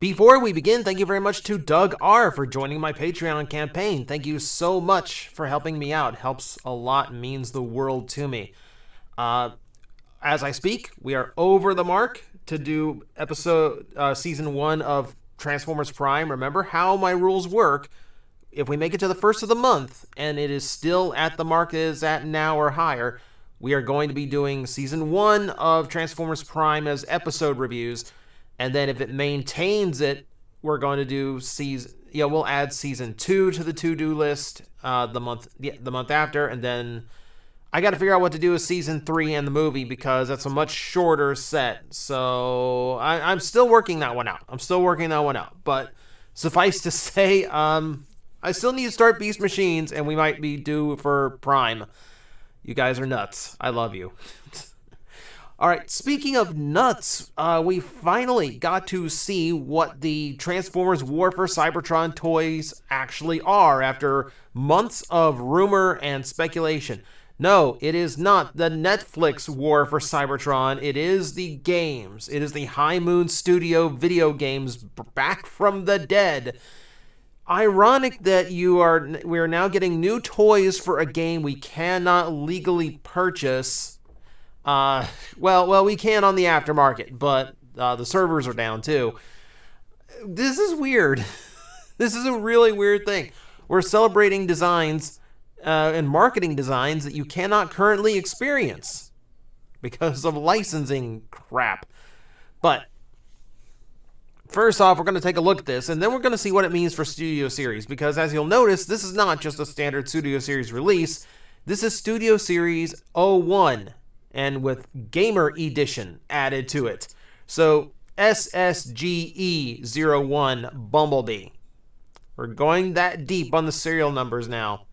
Before we begin, thank you very much to Doug R. for joining my Patreon campaign. Thank you so much for helping me out. It helps a lot and means the world to me. As I speak, we are over the mark to do season 1 of Transformers Prime. Remember how my rules work. If we make it to the first of the month and it is still at the mark it is at now or higher, we are going to be doing season 1 of Transformers Prime as episode reviews. And then if it maintains it, we're going to do we'll add season 2 to the to-do list the month after, and then I got to figure out what to do with season 3 and the movie because that's a much shorter set. So I'm still working that one out. But suffice to say, I still need to start Beast Machines, and we might be due for Prime. You guys are nuts. I love you. All right, speaking of nuts, we finally got to see what the Transformers War for Cybertron toys actually are after months of rumor and speculation. No, it is not the Netflix War for Cybertron. It is the games. It is the High Moon Studio video games back from the dead. Ironic that we are now getting new toys for a game we cannot legally purchase. Well, we can on the aftermarket, but the servers are down too. This is weird. This is a really weird thing. We're celebrating designs and marketing designs that you cannot currently experience because of licensing crap. But first off, we're going to take a look at this, and then we're going to see what it means for Studio Series, because as you'll notice, this is not just a standard Studio Series release. This is Studio Series 01. And with Gamer Edition added to it. So, SSGE01 Bumble Bee. We're going that deep on the serial numbers now.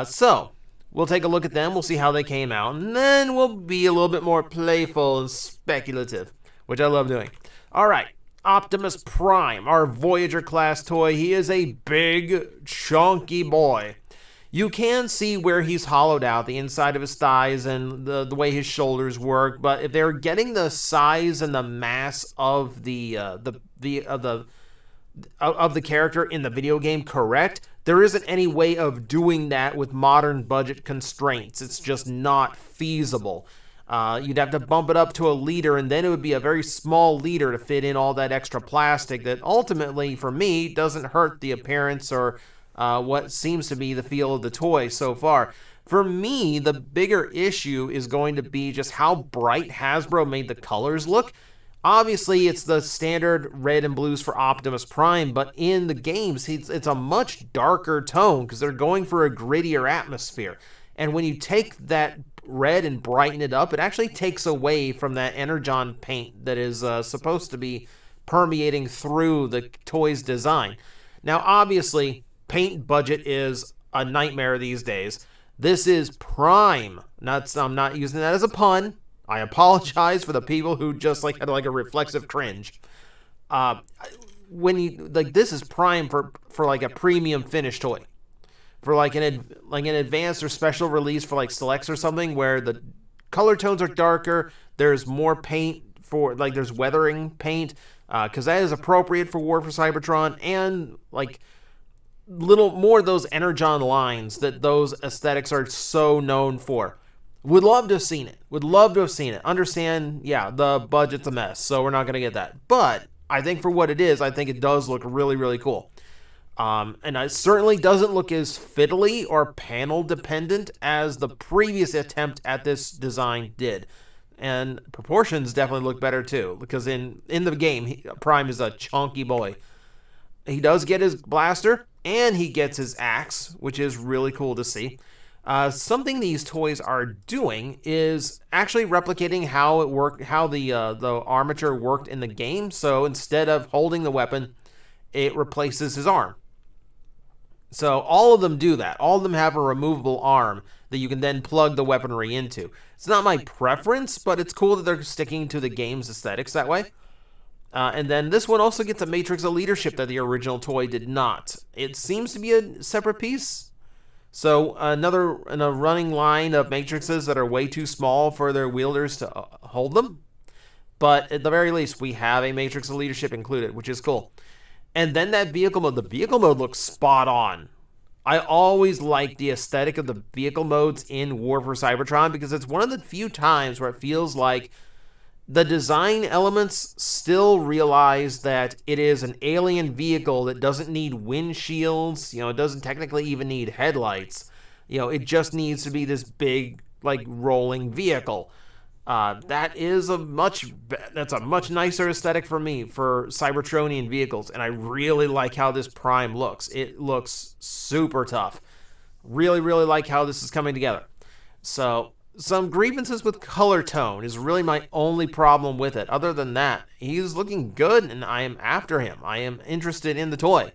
So, we'll take a look at them, we'll see how they came out, and then we'll be a little bit more playful and speculative, which I love doing. Alright, Optimus Prime, our Voyager class toy. He is a big, chunky boy. You can see where he's hollowed out, the inside of his thighs and the way his shoulders work. But if they're getting the size and the mass of the character in the video game correct, there isn't any way of doing that with modern budget constraints. It's just not feasible. You'd have to bump it up to a liter, and then it would be a very small liter to fit in all that extra plastic that ultimately, for me, doesn't hurt the appearance or what seems to be the feel of the toy so far. For me, the bigger issue is going to be just how bright Hasbro made the colors look. Obviously, it's the standard red and blues for Optimus Prime, but in the games, it's a much darker tone because they're going for a grittier atmosphere. And when you take that red and brighten it up, it actually takes away from that Energon paint that is supposed to be permeating through the toy's design. Now, obviously, paint budget is a nightmare these days. This is Prime. I'm not using that as a pun. I apologize for the people who just had a reflexive cringe. When you this is Prime for a premium finish toy, for an advanced or special release for selects or something where the color tones are darker. There's more paint for there's weathering paint because that is appropriate for War for Cybertron and little more of those Energon lines that those aesthetics are so known for. Would love to have seen it. Understand, yeah, the budget's a mess, so we're not going to get that. But I think for what it is, I think it does look really, really cool. And it certainly doesn't look as fiddly or panel dependent as the previous attempt at this design did. And proportions definitely look better too, because in the game, Prime is a chunky boy. He does get his blaster, and he gets his axe, which is really cool to see. Something these toys are doing is actually replicating how the armature worked in the game. So instead of holding the weapon, it replaces his arm. So all of them do that. All of them have a removable arm that you can then plug the weaponry into. It's not my preference, but it's cool that they're sticking to the game's aesthetics that way. And then this one also gets a matrix of leadership that the original toy did not. It seems to be a separate piece. So another in a running line of matrices that are way too small for their wielders to hold them. but at the very least, we have a Matrix of Leadership included, which is cool. And then that vehicle mode, the vehicle mode looks spot on. I always like the aesthetic of the vehicle modes in War for Cybertron because it's one of the few times where it feels like the design elements still realize that it is an alien vehicle that doesn't need windshields. It doesn't technically even need headlights. It just needs to be this big, like, rolling vehicle. That's a much nicer aesthetic for me for Cybertronian vehicles, and I really like how this Prime looks. It looks super tough. Really, really like how this is coming together. So, some grievances with color tone is really my only problem with it. Other than that, he's looking good, and I am after him. I am interested in the toy.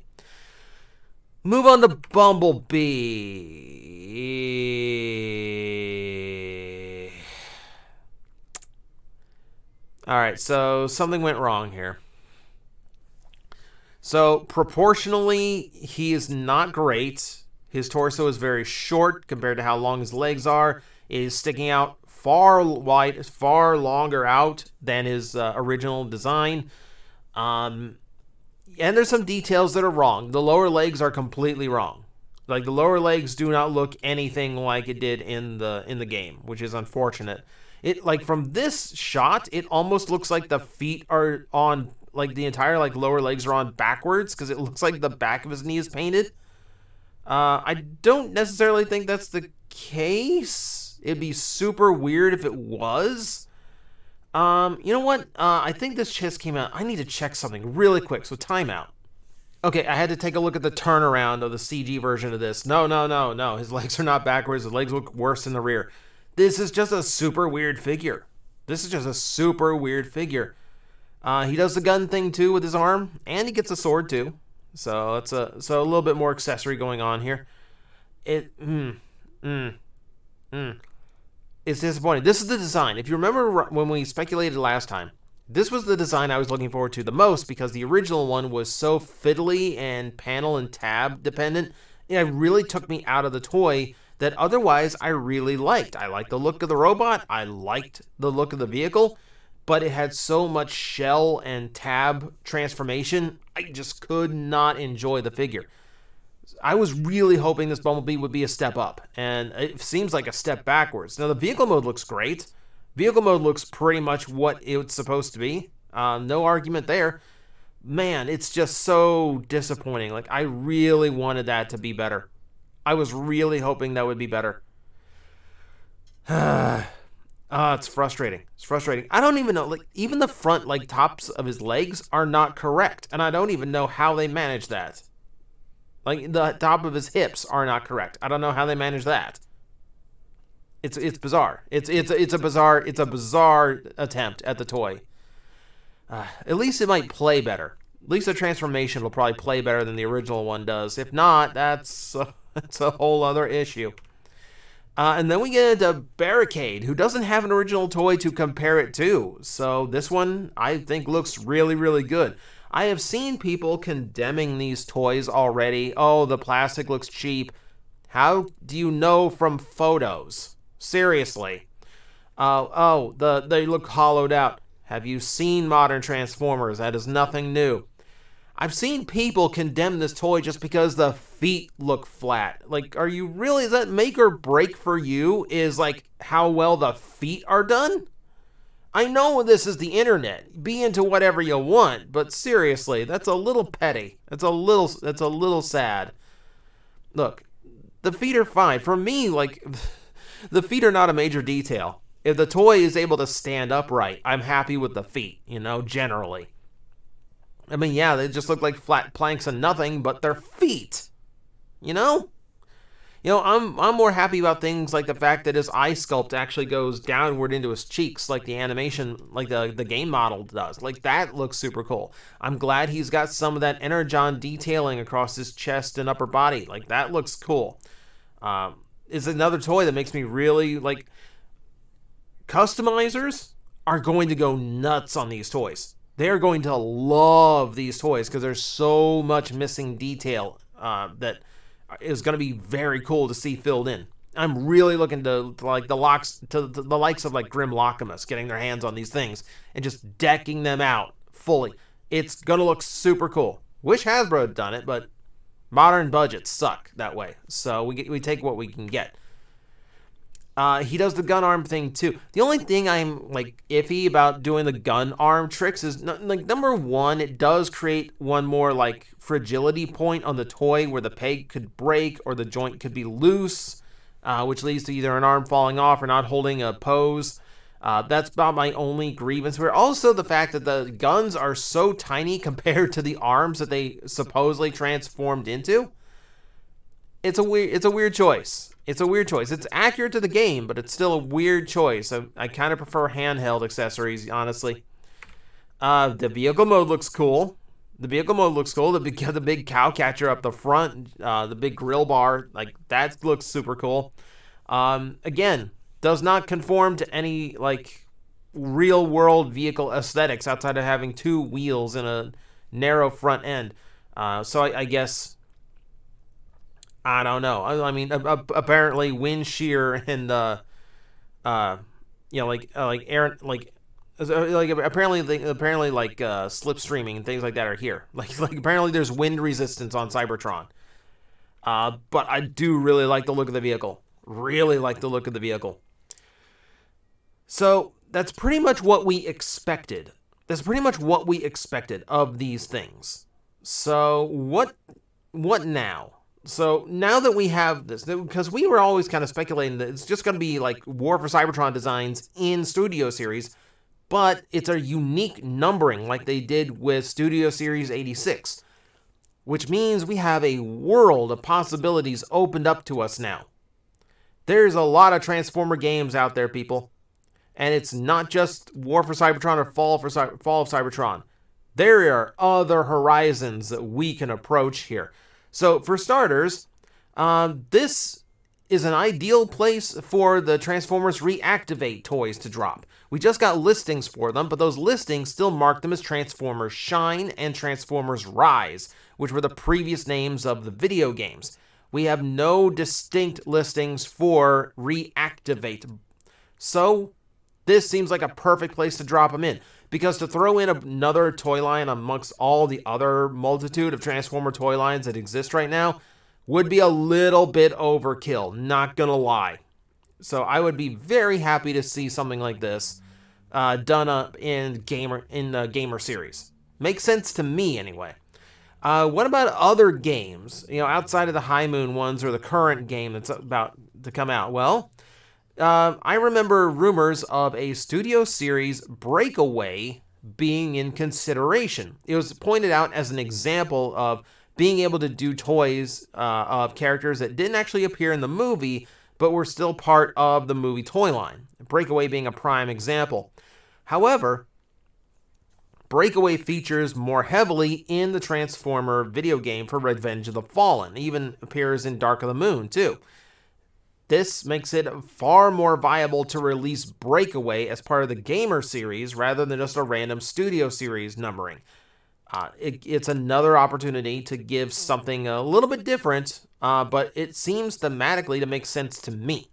Move on to Bumble Bee. Alright, so something went wrong here. So, proportionally, he is not great. His torso is very short compared to how long his legs are. It is sticking out far longer out than his original design. And there's some details that are wrong. The lower legs are completely wrong. Like, the lower legs do not look anything like it did in the game, which is unfortunate. It, like, from this shot, it almost looks like the feet are on, like, the entire, like, lower legs are on backwards, because it looks like the back of his knee is painted. I don't necessarily think that's the case. It'd be super weird if it was. You know what? I think this just came out. I need to check something really quick, so timeout. Okay, I had to take a look at the turnaround of the CG version of this. No. His legs are not backwards. His legs look worse in the rear. This is just a super weird figure. He does the gun thing too with his arm, and he gets a sword too. So it's a little bit more accessory going on here. It's disappointing. This is the design. If you remember when we speculated last time, this was the design I was looking forward to the most because the original one was so fiddly and panel and tab dependent. It really took me out of the toy that otherwise I really liked. I liked the look of the robot. I liked the look of the vehicle. But it had so much shell and tab transformation, I just could not enjoy the figure. I was really hoping this Bumblebee would be a step up, and it seems like a step backwards. Now, the vehicle mode looks great. Vehicle mode looks pretty much what it's supposed to be. No argument there. Man, it's just so disappointing. Like, I really wanted that to be better. I was really hoping that would be better. It's frustrating. I don't even know, like, even the front, like, tops of his legs are not correct, and I don't even know how they manage that. Like, the top of his hips are not correct. I don't know how they manage that. It's bizarre. It's a bizarre attempt at the toy. At least it might play better. At least the transformation will probably play better than the original one does. If not, that's a whole other issue. And then we get into Barricade, who doesn't have an original toy to compare it to. So this one, I think, looks really, really good. I have seen people condemning these toys already. Oh, the plastic looks cheap. How do you know from photos? Seriously. They look hollowed out. Have you seen modern Transformers? That is nothing new. I've seen people condemn this toy just because the feet look flat. Like, are you really, is that make or break for you? Is, like, how well the feet are done? I know this is the internet. Be into whatever you want, but seriously, that's a little petty. That's a little sad. Look, the feet are fine. For me, like, the feet are not a major detail. If the toy is able to stand upright, I'm happy with the feet, generally. I mean, yeah, they just look like flat planks of nothing, but they're feet. I'm more happy about things like the fact that his eye sculpt actually goes downward into his cheeks, like the animation, like the game model does. Like, that looks super cool. I'm glad he's got some of that energon detailing across his chest and upper body. Like, that looks cool. It's another toy that makes me really, like, customizers are going to go nuts on these toys. They are going to love these toys because there's so much missing detail that is going to be very cool to see filled in. I'm really looking to like the likes of like Grim Locamus getting their hands on these things and just decking them out fully. It's gonna look super cool. Wish Hasbro had done it, but modern budgets suck that way. So we take what we can get. He does the gun arm thing too. The only thing I'm like iffy about doing the gun arm tricks is like number one, it does create one more like fragility point on the toy where the peg could break or the joint could be loose, which leads to either an arm falling off or not holding a pose. That's about my only grievance here. Also, the fact that the guns are so tiny compared to the arms that they supposedly transformed into. It's a weird choice. It's a weird choice. It's accurate to the game, but it's still a weird choice. I kind of prefer handheld accessories, honestly. The vehicle mode looks cool. The big cow catcher up the front, the big grill bar, like that looks super cool. Again, does not conform to any like real world vehicle aesthetics outside of having two wheels and a narrow front end. So I guess. I don't know. I mean, apparently wind shear and Aaron apparently like slipstreaming and things like that are here. Like apparently there's wind resistance on Cybertron. But I do really like the look of the vehicle. Really like the look of the vehicle. So that's pretty much what we expected. That's pretty much what we expected of these things. So what now? So now that we have this, because we were always kind of speculating that it's just going to be like War for Cybertron designs in Studio Series, but it's a unique numbering like they did with Studio Series 86, which means we have a world of possibilities opened up to us now. There's a lot of Transformer games out there, people, and it's not just War for Cybertron or Fall of Cybertron. There are other horizons that we can approach here. So, for starters, this is an ideal place for the Transformers Reactivate toys to drop. We just got listings for them, but those listings still mark them as Transformers Shine and Transformers Rise, which were the previous names of the video games. We have no distinct listings for Reactivate. So, this seems like a perfect place to drop them in. Because to throw in another toy line amongst all the other multitude of Transformer toy lines that exist right now would be a little bit overkill, not gonna lie. So I would be very happy to see something like this done up in the Gamer series. Makes sense to me anyway. What about other games, outside of the High Moon ones or the current game that's about to come out? Well, I remember rumors of a Studio Series Breakaway being in consideration. It was pointed out as an example of being able to do toys of characters that didn't actually appear in the movie, but were still part of the movie toy line. Breakaway being a prime example. However, Breakaway features more heavily in the Transformer video game for Revenge of the Fallen. It even appears in Dark of the Moon, too. This makes it far more viable to release Breakaway as part of the Gamer series rather than just a random Studio Series numbering. It's another opportunity to give something a little bit different, but it seems thematically to make sense to me.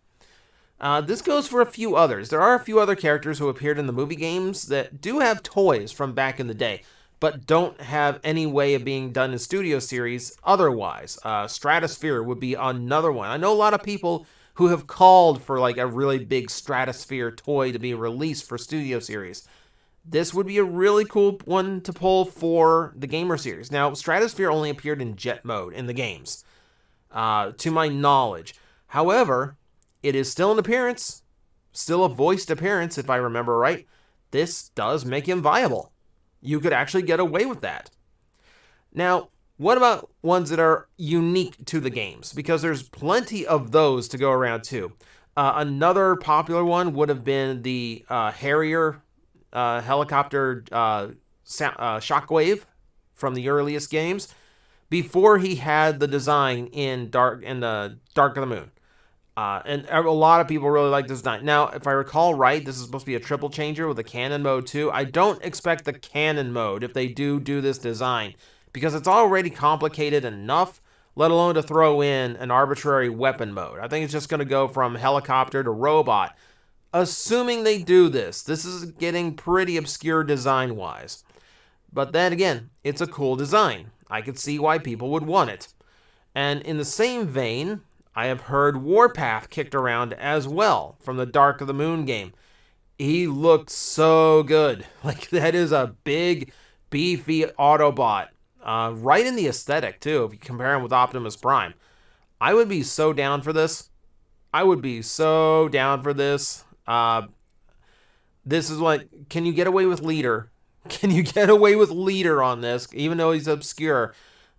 This goes for a few others. There are a few other characters who appeared in the movie games that do have toys from back in the day, but don't have any way of being done in Studio Series otherwise. Stratosphere would be another one. I know a lot of people who have called for like a really big Stratosphere toy to be released for Studio Series. This would be a really cool one to pull for the Gamer series. Now, Stratosphere only appeared in jet mode in the games, to my knowledge. However, it is still an appearance, still a voiced appearance, if I remember right. This does make him viable. You could actually get away with that. Now, what about ones that are unique to the games? Because there's plenty of those to go around too. Another popular one would have been the Harrier helicopter Shockwave from the earliest games, before he had the design in Dark of the Moon. And a lot of people really like this design. Now, if I recall right, this is supposed to be a triple changer with a cannon mode too. I don't expect the cannon mode if they do this design, because it's already complicated enough let alone to throw in an arbitrary weapon mode. I think it's just going to go from helicopter to robot. Assuming they do this, this is getting pretty obscure design-wise. But then again, it's a cool design. I could see why people would want it. And in the same vein, I have heard Warpath kicked around as well from the Dark of the Moon game. He looked so good. Like, that is a big, beefy Autobot. Right in the aesthetic, too, if you compare him with Optimus Prime. I would be so down for this. This is what, can you get away with Leader? Can you get away with Leader on this, even though he's obscure?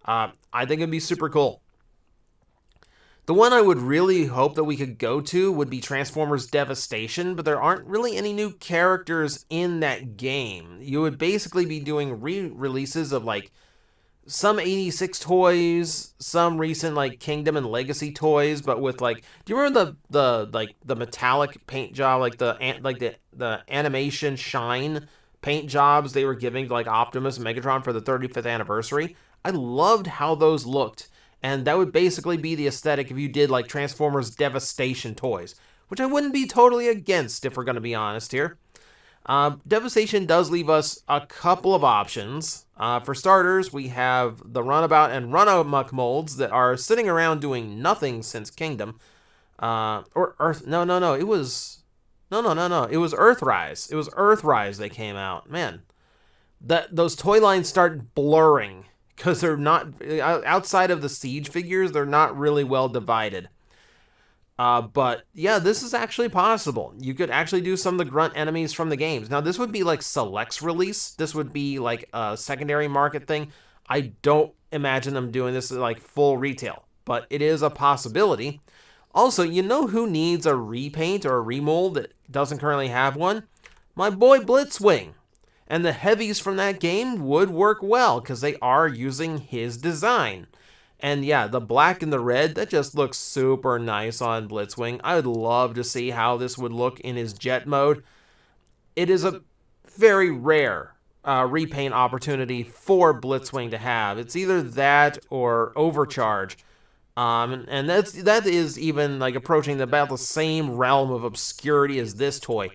I think it'd be super cool. The one I would really hope that we could go to would be Transformers Devastation, but there aren't really any new characters in that game. You would basically be doing re-releases of, like, some 86 toys, some recent, like, Kingdom and Legacy toys, but with, like, do you remember the metallic paint job, like the animation shine paint jobs they were giving to, like, Optimus and Megatron for the 35th anniversary? I loved how those looked. And that would basically be the aesthetic if you did, like, Transformers Devastation toys, which I wouldn't be totally against, if we're going to be honest here. Devastation does leave us a couple of options. For starters, we have the Runabout and Runamuck molds that are sitting around doing nothing since Kingdom. Or Earth... No. It was Earthrise. It was Earthrise they came out. Man, those toy lines start blurring. Because they're not, outside of the Siege figures, they're not really well divided. But yeah, this is actually possible. You could actually do some of the grunt enemies from the games. Now, this would be like Select's release. This would be like a secondary market thing. I don't imagine them doing this like full retail, but it is a possibility. Also, you know who needs a repaint or a remold that doesn't currently have one? My boy Blitzwing. And the heavies from that game would work well because they are using his design. And yeah, the black and the red, that just looks super nice on Blitzwing. I would love to see how this would look in his jet mode. It is a very rare repaint opportunity for Blitzwing to have. It's either that or Overcharge. And that is even like approaching about the same realm of obscurity as this toy.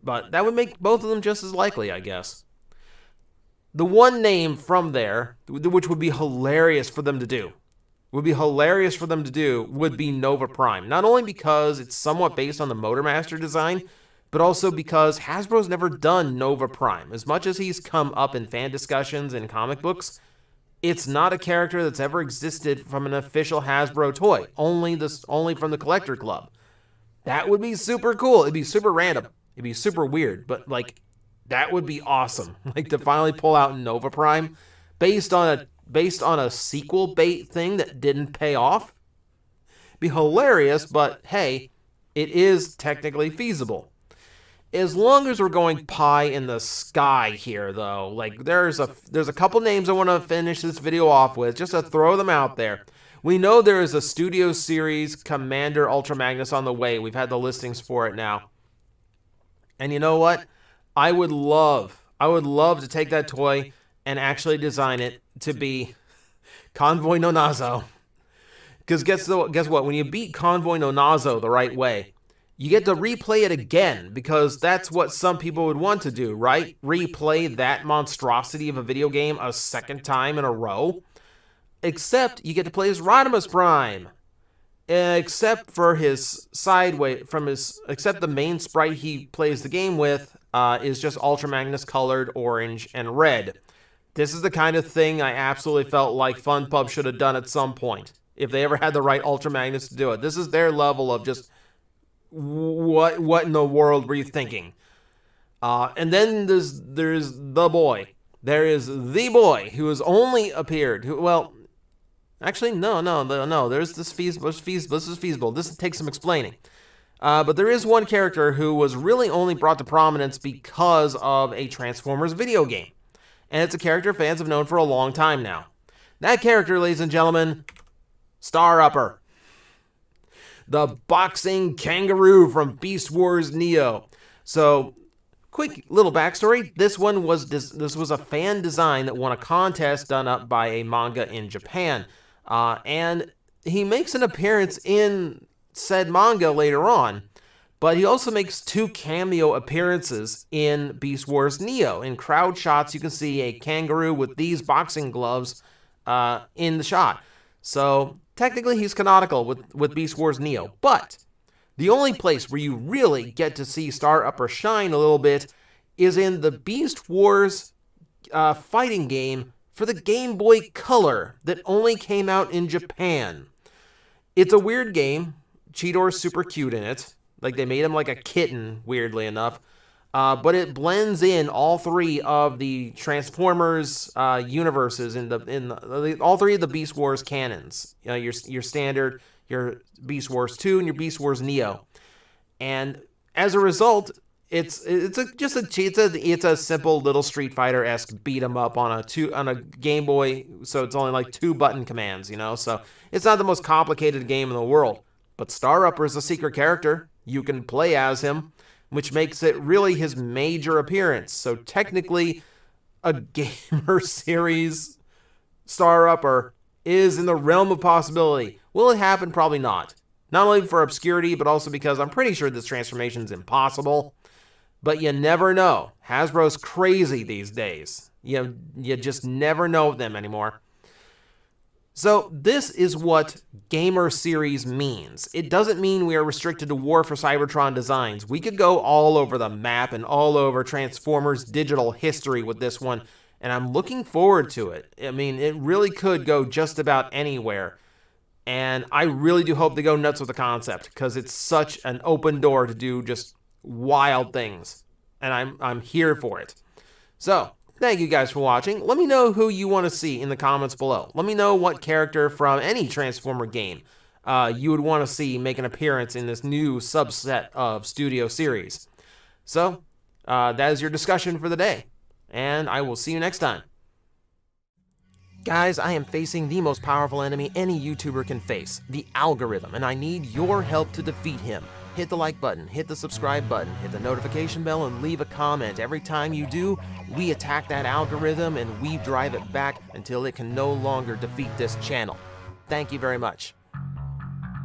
But that would make both of them just as likely, I guess. The one name from there, which would be hilarious for them to do, would be Nova Prime. Not only because it's somewhat based on the Motormaster design, but also because Hasbro's never done Nova Prime. As much as he's come up in fan discussions and comic books, it's not a character that's ever existed from an official Hasbro toy, only from the Collector Club. That would be super cool. It'd be super random. It'd be super weird, but, like, that would be awesome. Like, to finally pull out Nova Prime based on a sequel bait thing that didn't pay off. Be hilarious, but hey, it is technically feasible. As long as we're going pie in the sky here, though, like, there's a couple names I want to finish this video off with, just to throw them out there. We know there is a Studio Series Commander Ultra Magnus on the way. We've had the listings for it now. And you know what? I would love to take that toy and actually design it to be Convoy No Nazo. Because guess what? When you beat Convoy No Nazo the right way, you get to replay it again, because that's what some people would want to do, right? Replay that monstrosity of a video game a second time in a row. Except you get to play as Optimus Prime. Except for his except the main sprite he plays the game with is just Ultra Magnus colored orange and red. This is the kind of thing I absolutely felt like FunPub should have done at some point, if they ever had the right Ultra Magnus to do it. This is their level of just, what in the world were you thinking? And then there's the boy. There is the boy who has only appeared, actually, no. This is feasible. This takes some explaining. But there is one character who was really only brought to prominence because of a Transformers video game. And it's a character fans have known for a long time now. That character, ladies and gentlemen, Star Upper. The boxing kangaroo from Beast Wars Neo. So, quick little backstory. This was a fan design that won a contest done up by a manga in Japan. And he makes an appearance in said manga later on, but he also makes 2 cameo appearances in Beast Wars Neo. In crowd shots, you can see a kangaroo with these boxing gloves in the shot. So technically he's canonical with Beast Wars Neo, but the only place where you really get to see Star Upper shine a little bit is in the Beast Wars fighting game for the Game Boy Color that only came out in Japan. It's a weird game. Cheetor's super cute in it. Like, they made him like a kitten, weirdly enough. But it blends in all 3 of the Transformers universes in all 3 of the Beast Wars canons. You know, your standard, your Beast Wars 2, and your Beast Wars Neo. And as a result, it's a simple little Street Fighter-esque beat 'em up on a Game Boy. So it's only like 2 button commands, you know. So it's not the most complicated game in the world. But Star Upper is a secret character. You can play as him, which makes it really his major appearance. So technically, a gamer series Star Upper is in the realm of possibility. Will it happen? Probably not. Not only for obscurity, but also because I'm pretty sure this transformation is impossible. But you never know. Hasbro's crazy these days. You just never know them anymore. So this is what gamer series means. It doesn't mean we are restricted to War for Cybertron designs. We could go all over the map and all over Transformers digital history with this one, and I'm looking forward to it. I mean, it really could go just about anywhere, and I really do hope they go nuts with the concept, because it's such an open door to do just wild things, and I'm here for it. So, thank you guys for watching. Let me know who you want to see in the comments below. Let me know what character from any Transformer game you would want to see make an appearance in this new subset of Studio Series. So, that is your discussion for the day, and I will see you next time. Guys, I am facing the most powerful enemy any YouTuber can face, the algorithm, and I need your help to defeat him. Hit the like button, hit the subscribe button, hit the notification bell, and leave a comment. Every time you do, we attack that algorithm and we drive it back until it can no longer defeat this channel. Thank you very much.